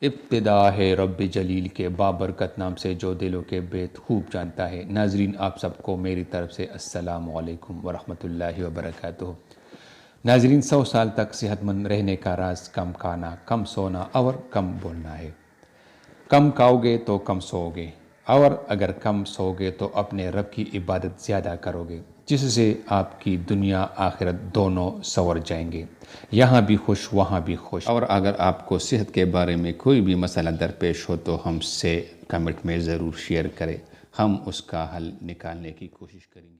ابتدا ہے رب جلیل کے بابرکت نام سے جو دلوں کے بیت خوب جانتا ہے۔ ناظرین آپ سب کو میری طرف سے السلام علیکم ورحمۃ اللہ وبرکاتہ۔ ناظرین 100 سال تک صحت مند رہنے کا راز کم کھانا، کم سونا اور کم بولنا ہے۔ کم کھاؤ گے تو کم سو گے، اور اگر کم سو گے تو اپنے رب کی عبادت زیادہ کرو گے، جس سے آپ کی دنیا آخرت دونوں سنور جائیں گے، یہاں بھی خوش وہاں بھی خوش۔ اور اگر آپ کو صحت کے بارے میں کوئی بھی مسئلہ درپیش ہو تو ہم سے کمنٹ میں ضرور شیئر کریں، ہم اس کا حل نکالنے کی کوشش کریں گے۔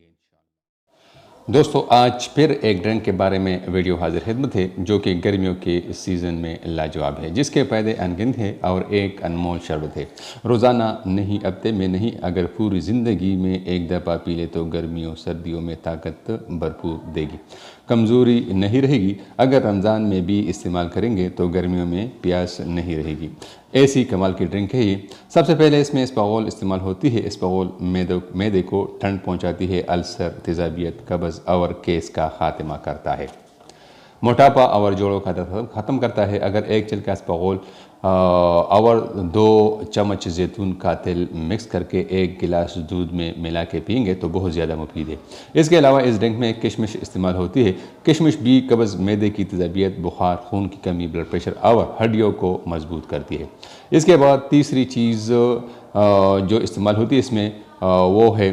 دوستو آج پھر ایک ڈرنک کے بارے میں ویڈیو حاضر خدمت ہے جو کہ گرمیوں کے سیزن میں لاجواب ہے، جس کے فائدے انگنت ہے اور ایک انمول شربت ہے۔ روزانہ نہیں، ہفتے میں نہیں، اگر پوری زندگی میں ایک دفعہ پی لے تو گرمیوں سردیوں میں طاقت بھرپور دے گی، کمزوری نہیں رہے گی۔ اگر رمضان میں بھی استعمال کریں گے تو گرمیوں میں پیاس نہیں رہے گی۔ ایسی کمال کی ڈرنک ہے یہ۔ سب سے پہلے اس میں اسپغول استعمال ہوتی ہے۔ اسپغول معدے کو ٹھنڈ پہنچاتی ہے، السر، تیزابیت، قبض اور گیس کا خاتمہ کرتا ہے، موٹاپا اور جوڑوں کا درد ختم کرتا ہے۔ اگر ایک چلکا اسپغول اور 2 چمچ زیتون کا تیل مکس کر کے ایک گلاس دودھ میں ملا کے پئیں گے تو بہت زیادہ مفید ہے۔ اس کے علاوہ اس ڈرنک میں کشمش استعمال ہوتی ہے۔ کشمش بھی قبض، معدے کی تیزابیت، بخار، خون کی کمی، بلڈ پریشر اور ہڈیوں کو مضبوط کرتی ہے۔ اس کے بعد تیسری چیز جو استعمال ہوتی ہے اس میں وہ ہے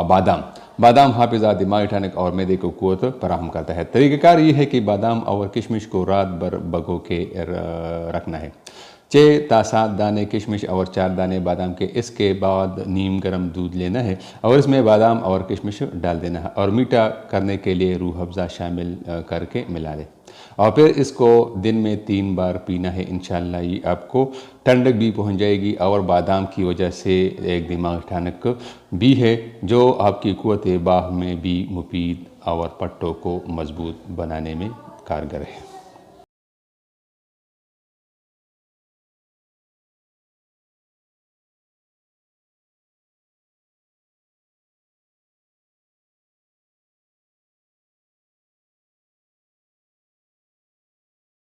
بادام۔ بادام حافظہ، دماغی ٹھنڈک اور معدے کو قوت فراہم کرتا ہے۔ طریقہ کار یہ ہے کہ بادام اور کشمش کو رات بھر بھگو کے رکھنا ہے۔ 6 تا 7 دانے کشمش اور 4 دانے بادام کے، اس کے بعد نیم گرم دودھ لینا ہے اور اس میں بادام اور کشمش ڈال دینا ہے اور میٹھا کرنے کے لیے روح افزا شامل کر کے ملا دیں، اور پھر اس کو دن میں 3 بار پینا ہے۔ انشاءاللہ یہ آپ کو ٹھنڈک بھی پہنچ جائے گی اور بادام کی وجہ سے ایک دماغ ٹھنڈک بھی ہے جو آپ کی قوت باہ میں بھی مفید اور پٹوں کو مضبوط بنانے میں کارگر ہے۔